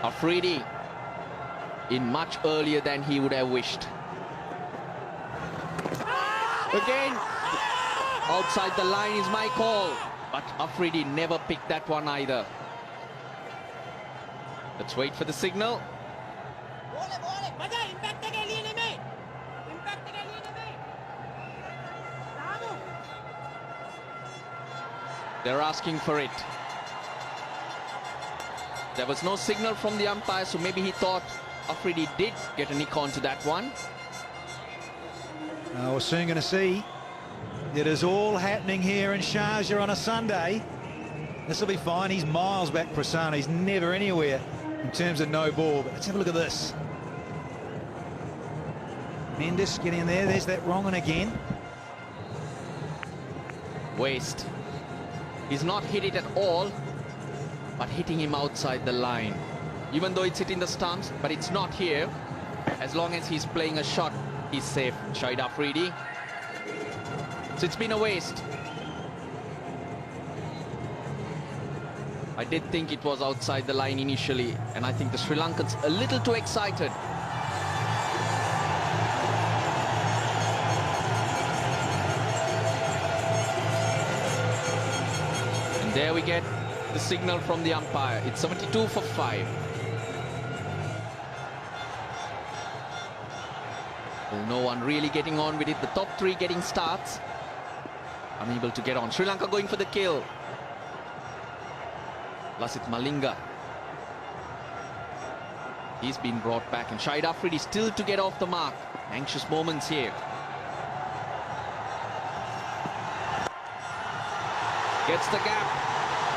Afridi in much earlier than he would have wished. Again, outside the line is my call, but Afridi never picked that one either. Let's wait for the signal. They're asking for it. There was no signal from the umpire, so maybe he thought Afridi did get a nick onto that one. We're soon going to see. It is all happening here in Sharjah on a Sunday. This will be fine. He's miles back, Prasanna. He's never anywhere in terms of no ball. But let's have a look at this. Mendes getting in there. There's that wrong one again. Waste. He's not hit it at all, but hitting him outside the line. Even though it's hitting the stumps, but it's not here. As long as he's playing a shot, he's safe. Shahid Afridi. So it's been a waste. I did think it was outside the line initially, and I think the Sri Lankans a little too excited. And there we get the signal from the umpire. It's 72 for 5. Well, no one really getting on with it. The top three getting starts. Unable to get on. Sri Lanka going for the kill. Lasit Malinga. He's been brought back, and Shahid Afridi still to get off the mark. Anxious moments here. Gets the gap.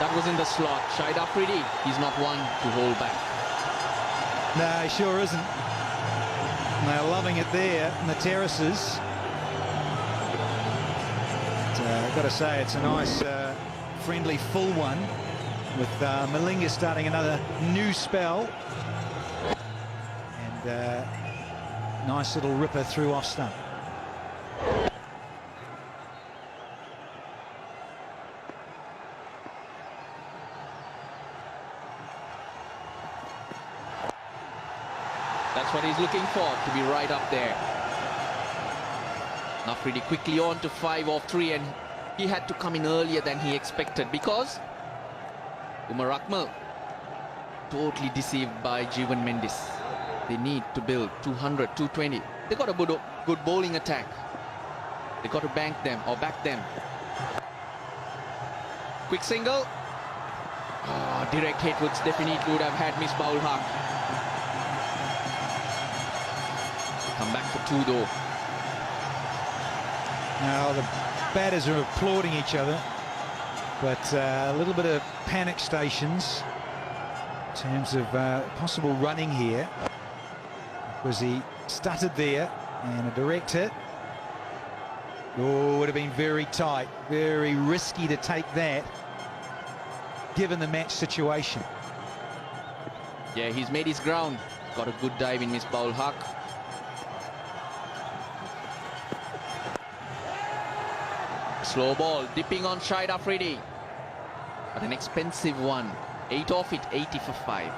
That was in the slot. Shahid Afridi, he's not one to hold back. No, he sure isn't. And they're loving it there in the terraces. I've got to say, it's a nice, friendly, full one, with Malinga starting another new spell. And nice little ripper through off stump. That's what he's looking for, to be right up there. Afridi quickly on to 5 off 3, and he had to come in earlier than he expected because Umar Akmal totally deceived by Jeevan Mendes. They need to build 200, 220. They got a good bowling attack. They got to bank them or back them. Quick single. Oh, direct hit would definitely would have had Miss Baul Haq. Come back for 2 though. Now the batters are applauding each other, but a little bit of panic stations in terms of possible running here, because he stuttered there, and a direct hit. Oh, would have been very tight, very risky to take that, given the match situation. Yeah, he's made his ground. Got a good dive in Miss Baul Haq. Slow ball, dipping on Shahid Afridi. But an expensive one. 8 off it, 80 for 5.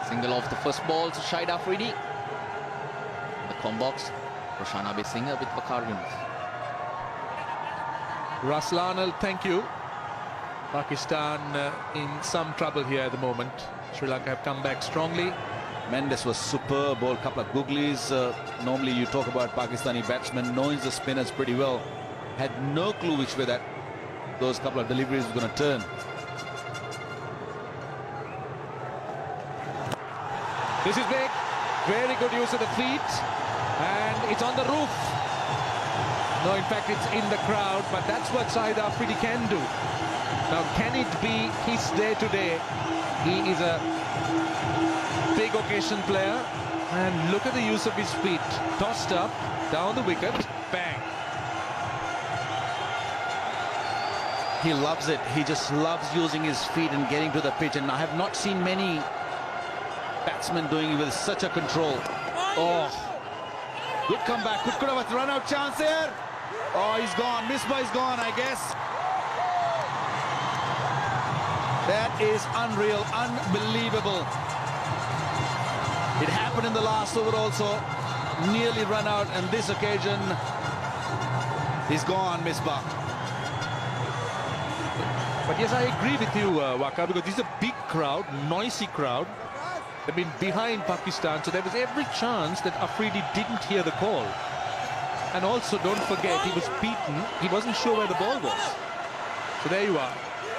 Single off the first ball to Shahid Afridi. The com box, Roshana Besinger with Waqar Yunus. Raslanal, thank you. Pakistan in some trouble here at the moment. Sri Lanka have come back strongly. Mendes was superb, ball, couple of googlies. Normally you talk about Pakistani batsmen knowing the spinners pretty well. Had no clue which way that those couple of deliveries were going to turn. This is big. Very good use of the feet. And it's on the roof. No, in fact, it's in the crowd. But that's what Shahid Afridi can do. Now, can it be his day today? He is a big occasion player, and look at the use of his feet. Tossed up, down the wicket, bang. He loves it. He just loves using his feet and getting to the pitch, and I have not seen many batsmen doing it with such a control. Oh, good comeback. Could have a run-out chance there. Oh, he's gone. Misbah is gone, I guess. That is unreal, unbelievable. It happened in the last over also. Nearly run out, and this occasion, he's gone, Misbah. But yes, I agree with you, Waka, because this is a big crowd, noisy crowd. They've been behind Pakistan, so there was every chance that Afridi didn't hear the call. And also, don't forget, he was beaten. He wasn't sure where the ball was. So there you are.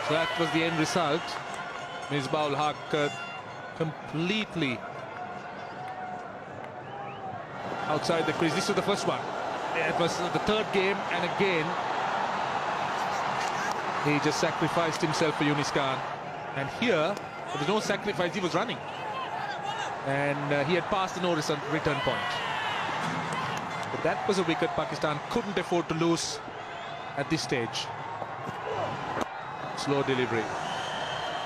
So that was the end result. Misbah-ul-Haq completely outside the crease. This was the first one. It was the third game, and again, he just sacrificed himself for Yunis Khan. And here, there was no sacrifice, he was running. And he had passed the no return point. But that was a wicket Pakistan couldn't afford to lose at this stage. Slow delivery.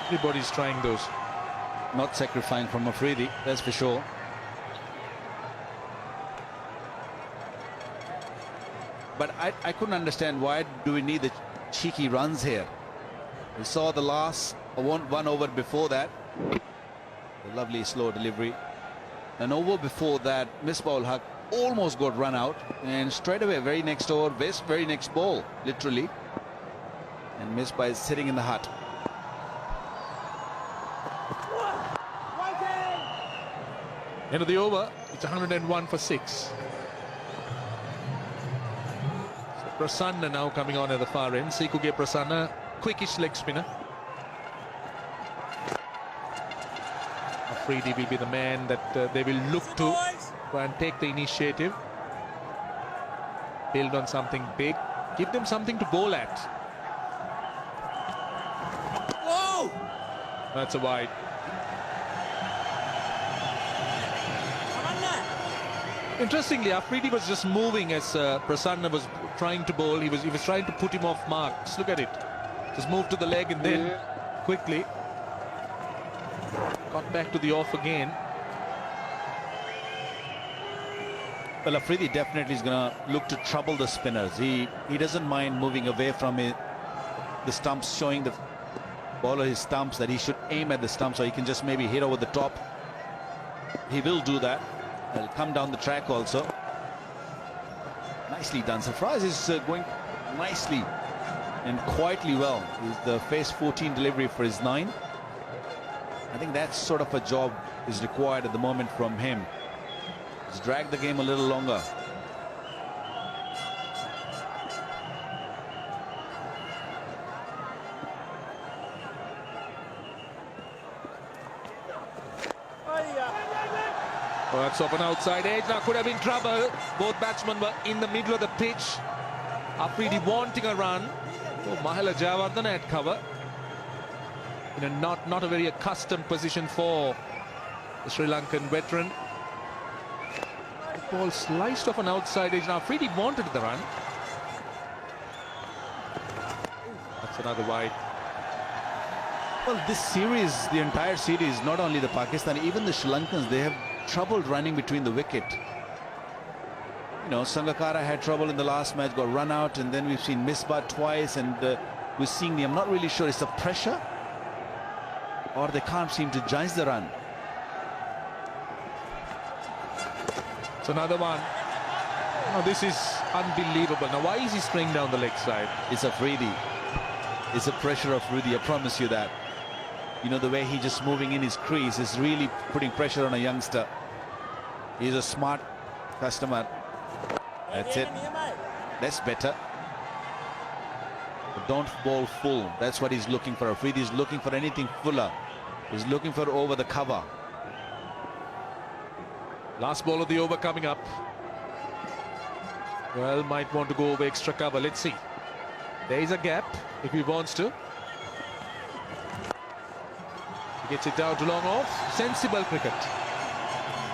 Everybody's trying those. Not sacrificing from Afridi, that's for sure. But I couldn't understand, why do we need the cheeky runs here? We saw the last one over before that. The lovely slow delivery. An over before that, Misbah-ul-Haq almost got run out, and straight away, very next over, very next ball, literally. And Misbah is sitting in the hut. End of the over, it's 101 for 6. So Prasanna now coming on at the far end. Sikuge Prasanna, quickish leg spinner. Afridi will be the man that they will look to and take the initiative. Build on something big. Give them something to bowl at. Whoa! That's a wide. Interestingly, Afridi was just moving as Prasanna was trying to bowl. He was trying to put him off mark. Just look at it. Just move to the leg and then quickly got back to the off again. Well, Afridi definitely is going to look to trouble the spinners. He doesn't mind moving away from the stumps, showing the bowler his stumps that he should aim at the stumps, so he can just maybe hit over the top. He will do that. He'll come down the track also. Nicely done. Sarfraz is going nicely and quietly well. He's the phase 14 delivery for his 9. I think that sort of a job is required at the moment from him. Just drag the game a little longer. Oh, that's off an outside edge. Now could have been trouble. Both batsmen were in the middle of the pitch. Afridi wanting a run. Oh, Mahela Jayawardene at cover. In a not a very accustomed position for the Sri Lankan veteran. The ball sliced off an outside edge. Now Afridi wanted the run. That's another wide. Well, this series, the entire series, not only the Pakistani, even the Sri Lankans, they have trouble running between the wicket. You know, Sangakkara had trouble in the last match, got run out, and then we've seen Misbah twice, and we're seeing I'm not really sure, it's the pressure or they can't seem to judge the run. It's another one. Now this is unbelievable. Now why is he spraying down the leg side? It's Afridi. It's the pressure of Afridi, I promise you that. You know, the way he just moving in his crease is really putting pressure on a youngster. He's a smart customer. That's it. That's better. But don't bowl full. That's what he's looking for. Afridi is looking for anything fuller. He's looking for over the cover. Last ball of the over coming up. Well, might want to go over extra cover. Let's see. There is a gap if he wants to. He gets it down to long off. Sensible cricket.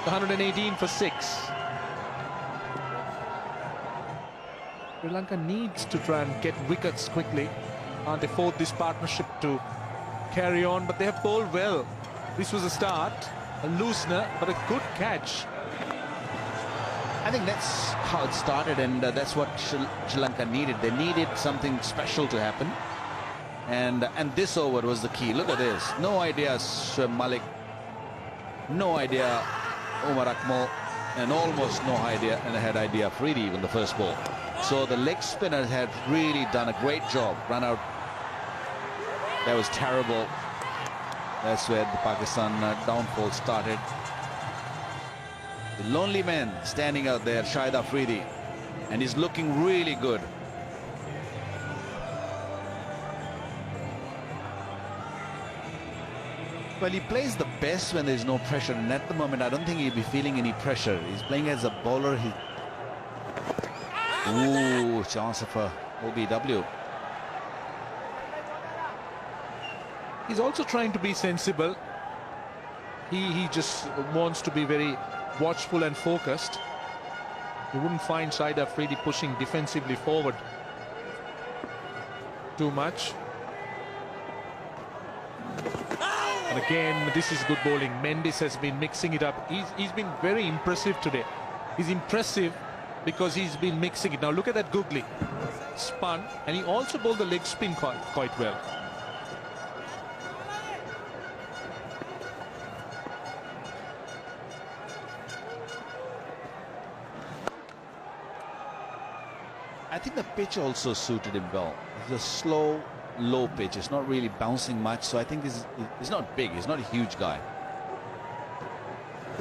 118 for 6. Sri Lanka needs to try and get wickets quickly. Can't afford this partnership to carry on, but they have bowled well. This was a start, a loosener, but a good catch. I think that's how it started, and that's what Sri Lanka needed. They needed something special to happen, and this over was the key. Look at this. No idea Shoaib Malik, no idea Umar Akmal, and almost no idea, and I had idea Afridi even the first ball. So the leg spinners had really done a great job. Run out. That was terrible. That's where the Pakistan downfall started. The lonely man standing out there, Shahid Afridi, and he's looking really good. Well, he plays the best when there's no pressure, and at the moment I don't think he'll be feeling any pressure. He's playing as a bowler. Ooh, chance of a OBW. He's also trying to be sensible. He just wants to be very watchful and focused. You wouldn't find Shahid Afridi pushing defensively forward too much. And again, this is good bowling. Mendes has been mixing it up. He's been very impressive today. He's impressive because he's been mixing it. Now look at that googly. Spun, and he also bowled the leg spin quite well. I think the pitch also suited him well. It's a slow, low pitch. It's not really bouncing much, so I think he's not big. He's not a huge guy.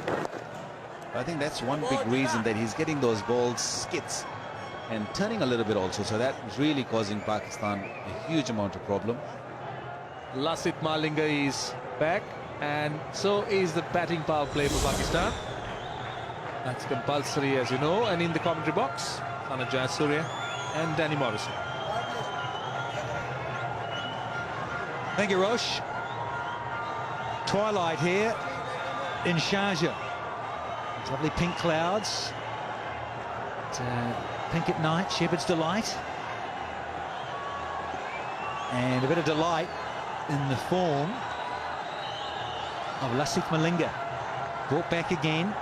But I think that's one big reason that he's getting those balls skits and turning a little bit also. So that is really causing Pakistan a huge amount of problem. Lasith Malinga is back, and so is the batting power play for Pakistan. That's compulsory, as you know. And in the commentary box, Sana Jayasuriya and Danny Morrison. Thank you, Rosh. Twilight here in Sharjah. Lovely pink clouds. Pink at night, Shepherd's Delight. And a bit of delight in the form of Lasith Malinga. Brought back again.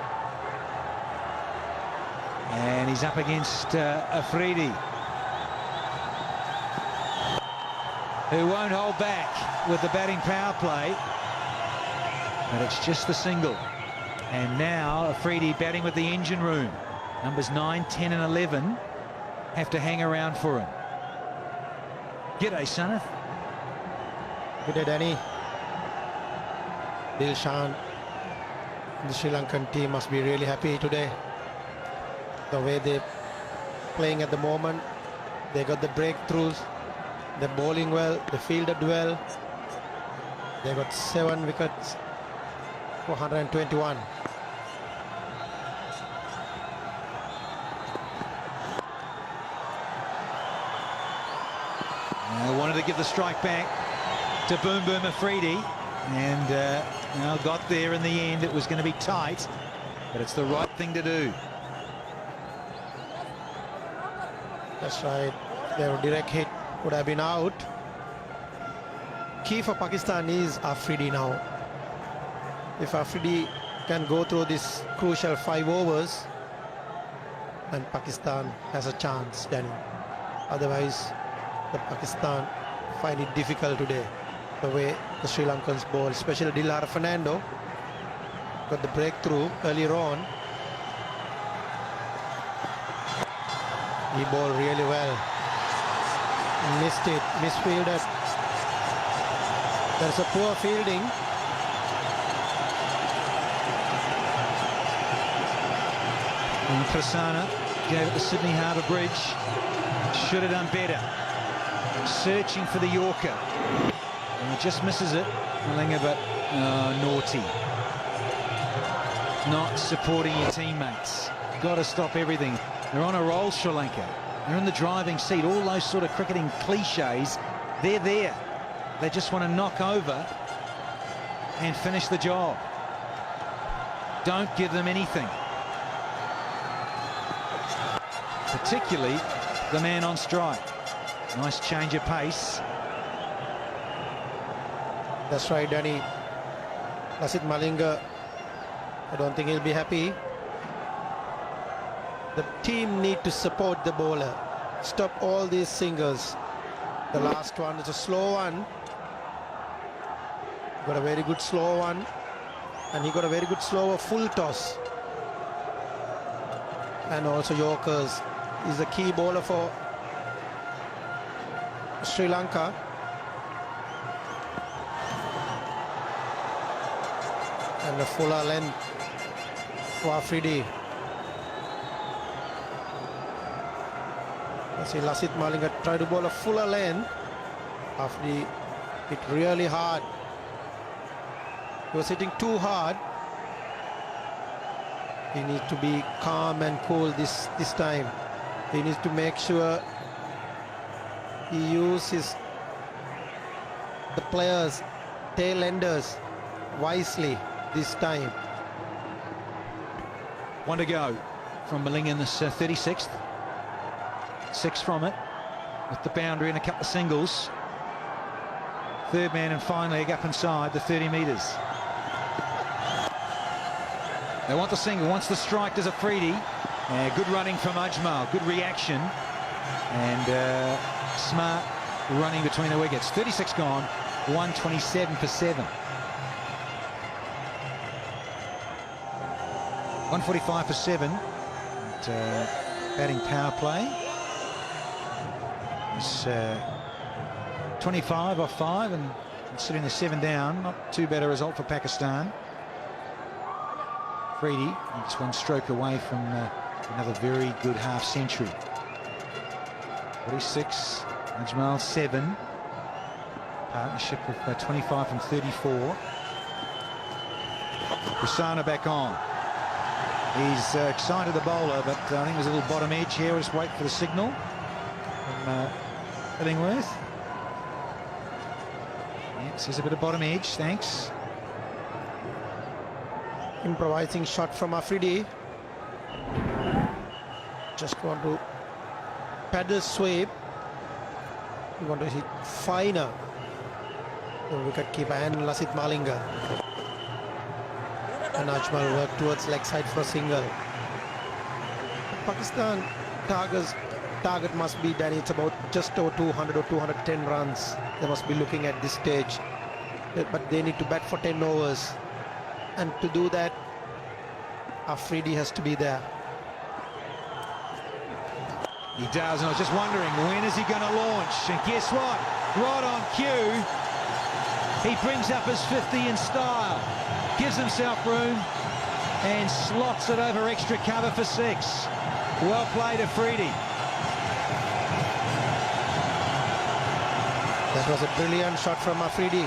And he's up against Afridi, who won't hold back with the batting power play. But it's just the single. And now Afridi batting with the engine room. Numbers 9, 10 and 11 have to hang around for him. G'day, Sanath. Good day, Danny. Dilshan, the Sri Lankan team must be really happy today. The way they're playing at the moment, they got the breakthroughs, they're bowling well, they fielded well. They got 7 wickets for 121. I wanted to give the strike back to Boom Boom Afridi, and got there in the end. It was going to be tight, but it's the right thing to do. That's right. Their direct hit would have been out. Key for Pakistan is Afridi now. If Afridi can go through this crucial 5 overs, then Pakistan has a chance, Danny. Otherwise, the Pakistan find it difficult today. The way the Sri Lankans bowl, especially Dilara Fernando, got the breakthrough earlier on. He bowled really well. Missed it, misfielded. There's a poor fielding. And Prasanna gave it to Sydney Harbour Bridge. Should have done better. Searching for the Yorker. And he just misses it. Malinga, but naughty. Not supporting your teammates. Got to stop everything. They're on a roll, Sri Lanka. They're in the driving seat. All those sort of cricketing cliches, they're there. They just want to knock over and finish the job. Don't give them anything. Particularly the man on strike. Nice change of pace. That's right, Danny. Lasith Malinga, I don't think he'll be happy. The team need to support the bowler. Stop all these singles. The last one is a slow one. Got a very good slow one. And he got a very good slow full toss. And also Yorkers. He's the key bowler for Sri Lanka. And a fuller length for Afridi. See Lasith Malinga try to bowl a fuller length. Afridi hit really hard. He was hitting too hard. He needs to be calm and cool this time. He needs to make sure he uses the players, tail enders wisely this time. One to go from Malinga in this 36th. 6 from it, with the boundary and a couple of singles. Third man and finally a gap inside the 30 metres. They want the single, wants the strike, does Afridi. Good running from Ajmal, good reaction, and smart running between the wickets. 36 gone, 127 for 7. 145 for 7. Batting power play. It's 25 off 5 and considering the 7 down, not too bad a result for Pakistan. Afridi, it's 1 stroke away from another very good half century. 46, Ajmal 7. Partnership of 25 from 34. Prasanna back on. He's excited the bowler, but I think there's a little bottom edge here. We'll just wait for the signal from Illingworth. Yes, there's a bit of bottom edge, thanks. Improvising shot from Afridi. Just want to paddle sweep. You want to hit finer. The wicketkeeper and Lasith Malinga. And Ajmal work towards leg side for a single. Pakistan target must be, Danny, it's about just over 200 or 210 runs. They must be looking at this stage. But they need to bat for 10 overs. And to do that, Afridi has to be there. He does, and I was just wondering, when is he going to launch? And guess what? Right on cue, he brings up his 50 in style, gives himself room, and slots it over extra cover for 6. Well played, Afridi. That was a brilliant shot from Afridi.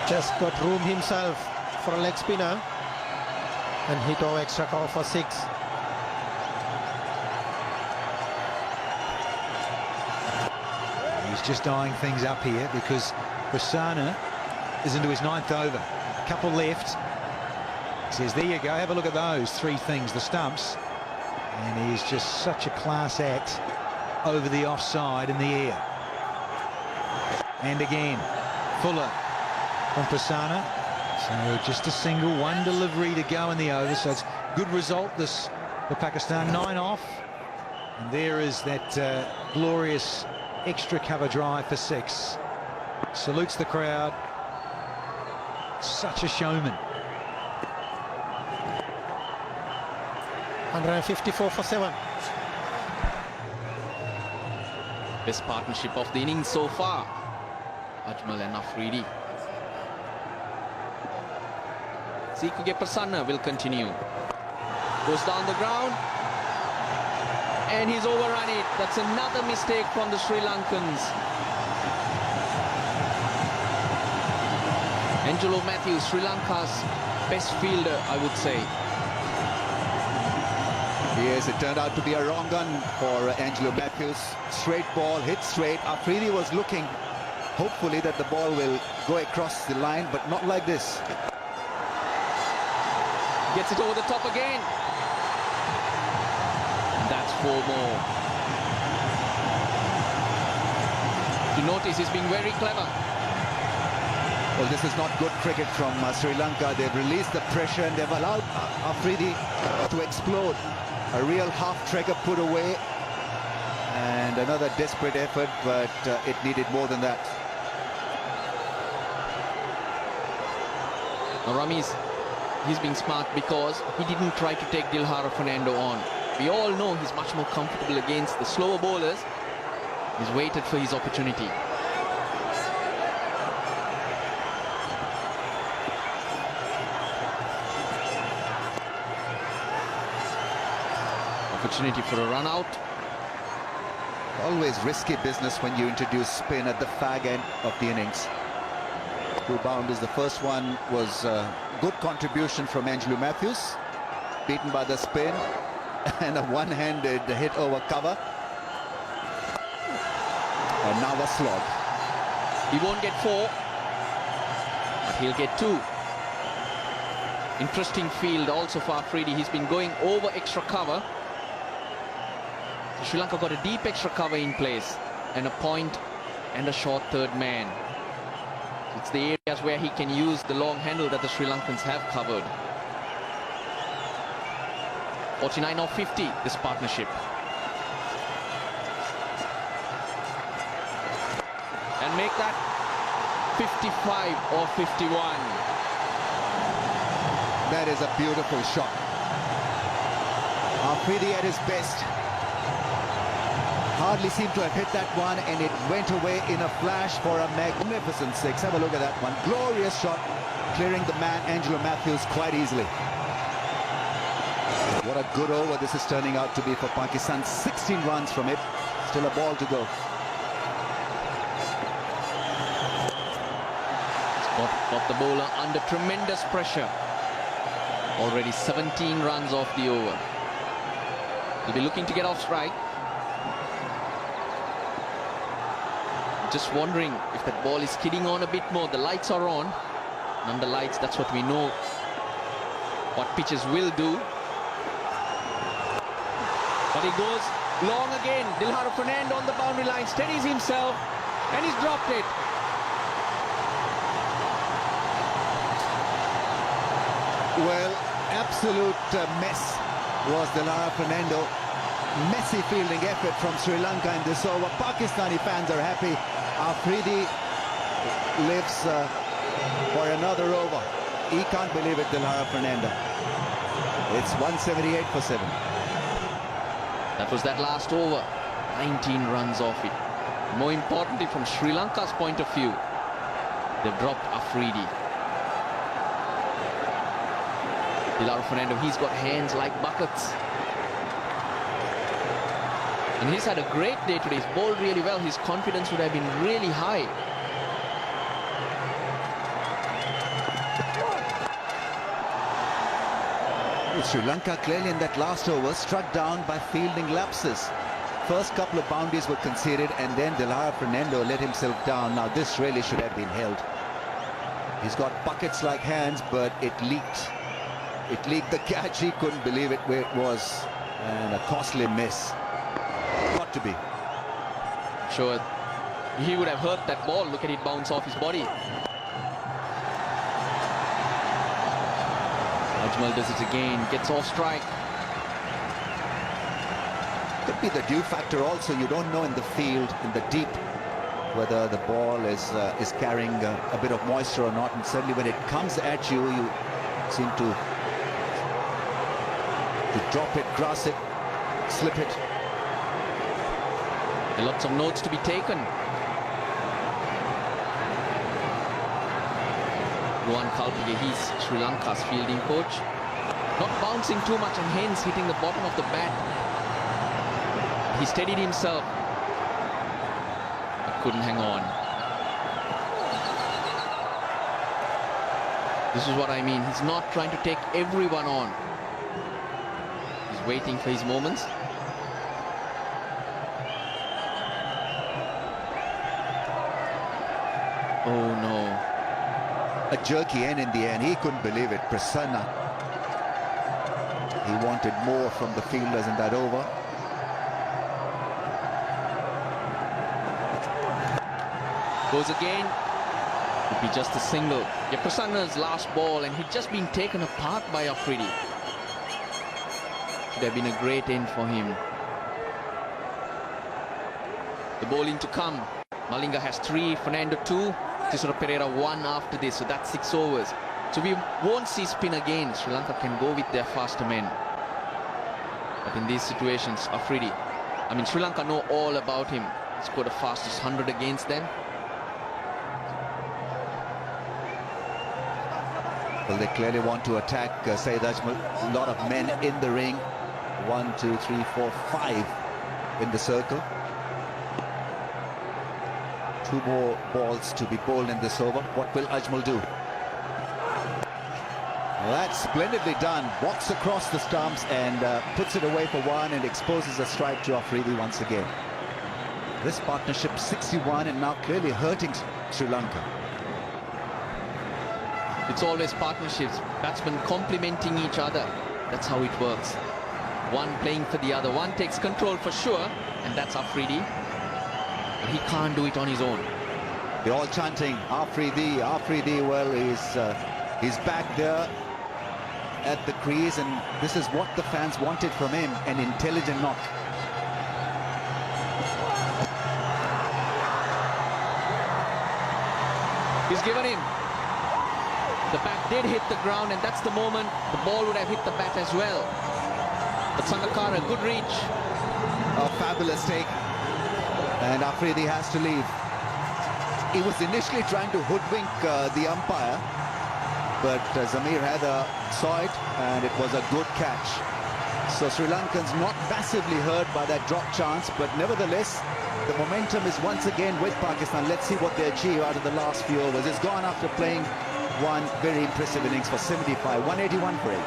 Just got room himself for a leg spinner and hit over extra cover for 6. He's just eyeing things up here because Prasanna is into his 9th over. A couple left. He says, there you go, have a look at those 3 things, the stumps. And he's just such a class act over the offside in the air. And again, Fuller from Prasanna. So just a single, 1 delivery to go in the over. So it's good result this for Pakistan, 9 off. And there is that glorious extra cover drive for 6. Salutes the crowd. Such a showman. 154 for 7. Best partnership of the innings so far, Ajmal and Afridi. Sikugge Prasanna will continue. Goes down the ground. And he's overrun it. That's another mistake from the Sri Lankans. Angelo Matthews, Sri Lanka's best fielder, I would say. Yes, it turned out to be a wrong gun for Angelo Matthews. Straight ball, hit straight. Afridi was looking, hopefully, that the ball will go across the line, but not like this. Gets it over the top again. That's 4 more. To notice, he's being very clever. Well, this is not good cricket from Sri Lanka. They've released the pressure and they've allowed Afridi to explode. A real half-trigger put away. And another desperate effort, but it needed more than that. Now Ramesh, he's being smart because he didn't try to take Dilhara Fernando on. We all know he's much more comfortable against the slower bowlers. He's waited for his opportunity. Opportunity for a run out. Always risky business when you introduce spin at the fag end of the innings. 2 boundaries. The first one was a good contribution from Angelo Matthews, beaten by the spin, and a one-handed hit over cover. And now a slog. He won't get 4, but he'll get 2. Interesting field also for Afridi. He's been going over extra cover. Sri Lanka got a deep extra cover in place and a point and a short third man. It's the areas where he can use the long handle that the Sri Lankans have covered. 49 or 50, this partnership. And make that 55 or 51. That is a beautiful shot. Afridi at his best. Hardly seemed to have hit that one, and it went away in a flash for a magnificent 6. Have a look at that one. Glorious shot, clearing the man Angelo Matthews quite easily. What a good over this is turning out to be for Pakistan. 16 runs from it. Still a ball to go. Got the bowler under tremendous pressure. Already 17 runs off the over. He'll be looking to get off strike. Just wondering if that ball is skidding on a bit more. The lights are on. And under lights, that's what we know what pitches will do. But he goes long again. Dilhara Fernando on the boundary line, steadies himself, and he's dropped it. Well, absolute mess was Dilhara Fernando. Messy fielding effort from Sri Lanka in this over. Pakistani fans are happy. Afridi lives for another over. He can't believe it, Dilhara Fernando. It's 178 for 7. That was that last over. 19 runs off it. More importantly, from Sri Lanka's point of view, they've dropped Afridi. Dilhara Fernando, he's got hands like buckets. And he's had a great day today. He's bowled really well. His confidence would have been really high. Sri Lanka clearly in that last over struck down by fielding lapses. First couple of boundaries were conceded, and then Dilhara Fernando let himself down. Now this really should have been held. He's got buckets like hands, but it leaked. It leaked the catch. He couldn't believe it where it was. And a costly miss. Got to be. Sure, he would have hurt that ball. Look at it bounce off his body. Ajmal does it again, gets off strike. Could be the dew factor also. You don't know in the field, in the deep, whether the ball is carrying a bit of moisture or not. And certainly when it comes at you, you seem to drop it, grass it, slip it. There are lots of notes to be taken. Ruan Kalpige, he's Sri Lanka's fielding coach. Not bouncing too much and hence hitting the bottom of the bat. He steadied himself, but couldn't hang on. This is what I mean. He's not trying to take everyone on. He's waiting for his moments. Oh no. A jerky end in the end. He couldn't believe it. Prasanna. He wanted more from the fielders in that over. Goes again. Could be just a single. Prasanna's last ball, and he'd just been taken apart by Afridi. Should have been a great end for him. The bowling to come. Malinga has 3, Fernando 2, Tisora Pereira 1 after this, so that's 6 overs. So we won't see spin again. Sri Lanka can go with their faster men. But in these situations, Afridi, Sri Lanka know all about him. He scored the fastest 100 against them. Well, they clearly want to attack Shahid Ajmal. A lot of men in the ring. 1, 2, 3, 4, 5 in the circle. 2 more balls to be bowled in this over. What will Ajmal do? Well, that's splendidly done. Walks across the stumps and puts it away for 1 and exposes a strike to Afridi once again. This partnership 61 and now clearly hurting Sri Lanka. It's always partnerships, batsmen complementing each other. That's how it works. One playing for the other. One takes control for sure, and that's Afridi. But he can't do it on his own. They're all chanting, Afridi, Afridi. Well, he's back there at the crease, and this is what the fans wanted from him, an intelligent knock. He's given him. The bat did hit the ground, and that's the moment the ball would have hit the bat as well. But Sangakkara, good reach. A fabulous take. And Afridi has to leave. He was initially trying to hoodwink the umpire, but Zamir Haider saw it, and it was a good catch. So Sri Lankans not massively hurt by that drop chance, but nevertheless, the momentum is once again with Pakistan. Let's see what they achieve out of the last few overs. It's gone after playing one very impressive innings for 75, 181 for 8.